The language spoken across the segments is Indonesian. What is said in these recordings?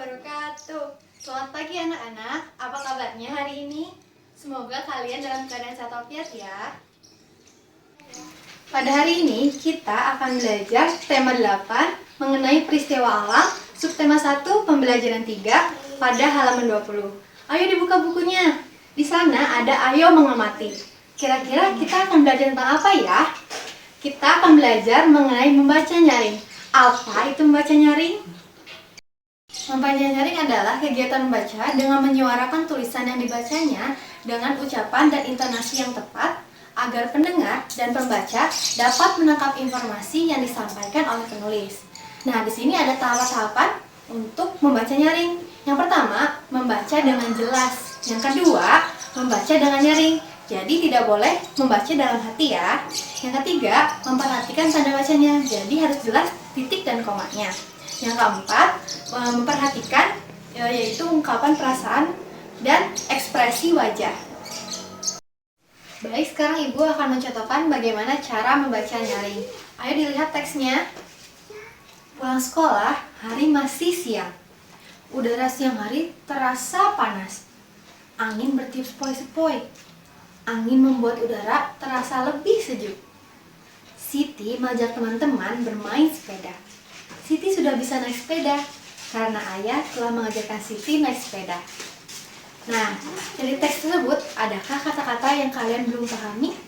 wabarakatuh. Selamat pagi anak-anak, apa kabarnya hari ini? Semoga kalian dalam keadaan sehat walafiat ya. Pada hari ini kita akan belajar tema 8 mengenai peristiwa alam, subtema 1 pembelajaran 3 pada halaman 20. Ayo dibuka bukunya. Di sana ada ayo mengamati. Kira-kira kita akan belajar tentang apa ya? Kita akan belajar mengenai membaca nyaring. Apa itu membaca nyaring? Membaca nyaring adalah kegiatan membaca dengan menyuarakan tulisan yang dibacanya dengan ucapan dan intonasi yang tepat agar pendengar dan pembaca dapat menangkap informasi yang disampaikan oleh penulis. Nah, di sini ada tahapan-tahapan untuk membaca nyaring. Yang pertama, membaca dengan jelas. Yang kedua, membaca dengan nyaring. Jadi tidak boleh membaca dalam hati ya. Yang ketiga, memperhatikan tanda bacanya. Jadi harus jelas titik dan komanya. Yang keempat, memperhatikan yaitu ungkapan perasaan dan ekspresi wajah. Baik, sekarang Ibu akan mencontohkan bagaimana cara membaca nyaring. Ayo dilihat teksnya. Pulang sekolah, hari masih siang. Udara siang hari terasa panas. Angin bertiup sepoi-sepoi. Angin membuat udara terasa lebih sejuk. Siti mengajak teman-teman bermain sepeda. Siti sudah bisa naik sepeda karena ayah telah mengajarkan Siti naik sepeda. Nah, dari teks tersebut, adakah kata-kata yang kalian belum pahami?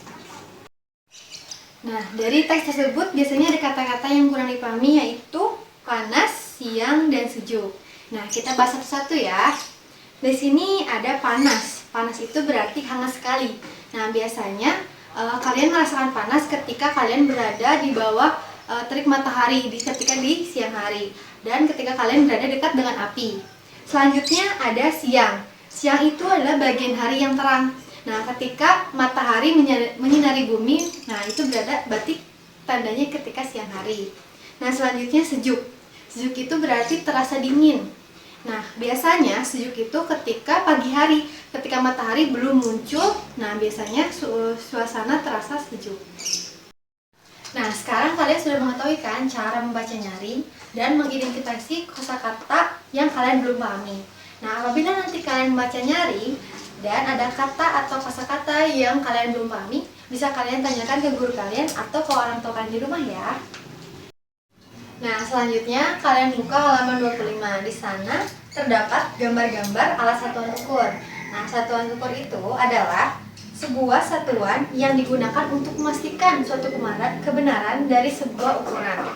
Nah, dari teks tersebut biasanya ada kata-kata yang kurang dipahami, yaitu panas, siang, dan sejuk. Nah, kita bahas satu-satu ya. Di sini ada panas. Panas itu berarti hangat sekali. Nah, biasanya kalian merasakan panas ketika kalian berada di bawah terik matahari ketika di siang hari, dan ketika kalian berada dekat dengan api. Selanjutnya ada siang. Siang itu adalah bagian hari yang terang. Nah, ketika matahari menyinari bumi, nah itu berarti tandanya ketika siang hari. Nah, selanjutnya sejuk. Sejuk itu berarti terasa dingin. Nah, biasanya sejuk itu ketika pagi hari, ketika matahari belum muncul. Nah, biasanya suasana terasa sejuk. Nah, sekarang kalian sudah mengetahui kan cara membaca nyaring dan mengidentifikasi kosakata yang kalian belum pahami. Nah, apabila nanti kalian membaca nyaring dan ada kata atau kosakata yang kalian belum pahami, bisa kalian tanyakan ke guru kalian atau ke orang tua kalian di rumah ya. Nah, selanjutnya kalian buka halaman 25. Di sana terdapat gambar-gambar alat satuan ukur. Nah, satuan ukur itu adalah sebuah satuan yang digunakan untuk memastikan suatu kebenaran dari sebuah ukuran.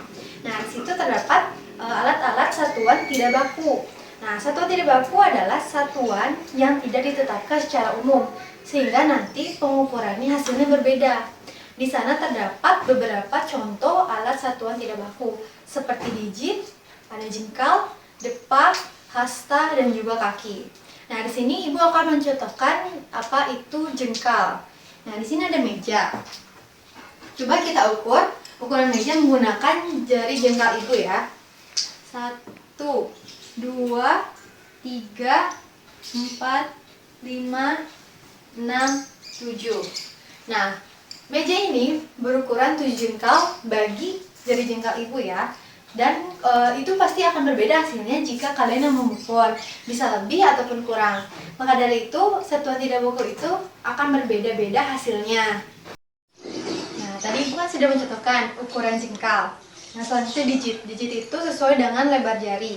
Nah, di situ terdapat alat-alat satuan tidak baku. Nah, satuan tidak baku adalah satuan yang tidak ditetapkan secara umum, sehingga nanti pengukurannya hasilnya berbeda. Di sana terdapat beberapa contoh alat satuan tidak baku, seperti digit, ada jengkal, depak, hasta, dan juga kaki. Nah, di sini Ibu akan mencontohkan apa itu jengkal. Nah, di sini ada meja. Coba kita ukur ukuran meja menggunakan jari jengkal Ibu ya. 1, 2, 3, 4, 5, 6, 7. Nah, meja ini berukuran 7 jengkal bagi jari jengkal Ibu ya. Dan itu pasti akan berbeda hasilnya jika kalian yang memukul, bisa lebih ataupun kurang. Maka dari itu, satuan tidak baku itu akan berbeda-beda hasilnya. Nah, tadi Ibu kan sudah mencontohkan ukuran jengkal. Nah, selanjutnya digit. Digit itu sesuai dengan lebar jari.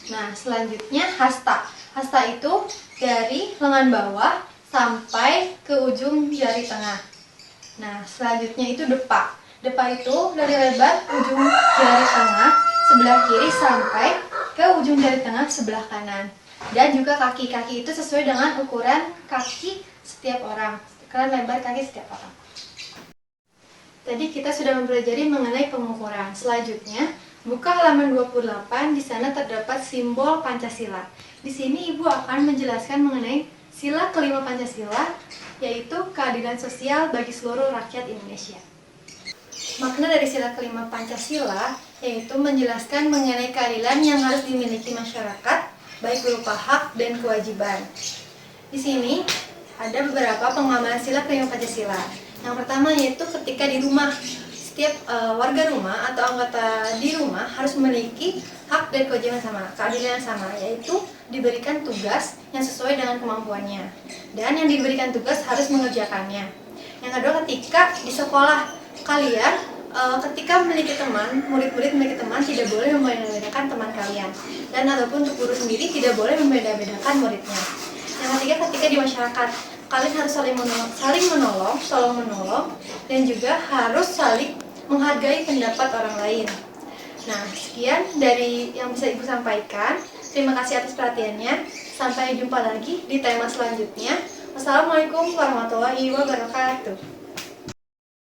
Nah, selanjutnya hasta. Hasta itu dari lengan bawah sampai ke ujung jari tengah. Nah, selanjutnya itu depak. Depak itu dari lebar ujung jari tengah sebelah kiri sampai ke ujung jari tengah sebelah kanan. Dan juga kaki. Kaki itu sesuai dengan ukuran kaki setiap orang. Ukuran lebar kaki setiap orang. Tadi kita sudah mempelajari mengenai pengukuran. Selanjutnya, buka halaman 28. Di sana terdapat simbol Pancasila. Di sini Ibu akan menjelaskan mengenai sila kelima Pancasila, yaitu keadilan sosial bagi seluruh rakyat Indonesia. Makna dari sila kelima Pancasila yaitu menjelaskan mengenai keadilan yang harus dimiliki masyarakat, baik berupa hak dan kewajiban. Di sini ada beberapa pengamalan sila kelima Pancasila. Yang pertama yaitu ketika di rumah. setiap warga rumah atau anggota di rumah harus memiliki hak dan kewajiban sama, keadilan yang sama, yaitu diberikan tugas yang sesuai dengan kemampuannya, dan yang diberikan tugas harus mengerjakannya. Yang kedua, ketika di sekolah kalian, ketika memiliki teman, murid-murid memiliki teman, tidak boleh membeda-bedakan teman kalian, dan ataupun untuk guru sendiri tidak boleh membeda-bedakan muridnya. Yang ketiga, ketika di masyarakat, kalian harus saling menolong, tolong menolong, dan juga harus saling menghargai pendapat orang lain. Nah, sekian dari yang bisa Ibu sampaikan. Terima kasih atas perhatiannya. Sampai jumpa lagi di tema selanjutnya. Wassalamualaikum warahmatullahi wabarakatuh.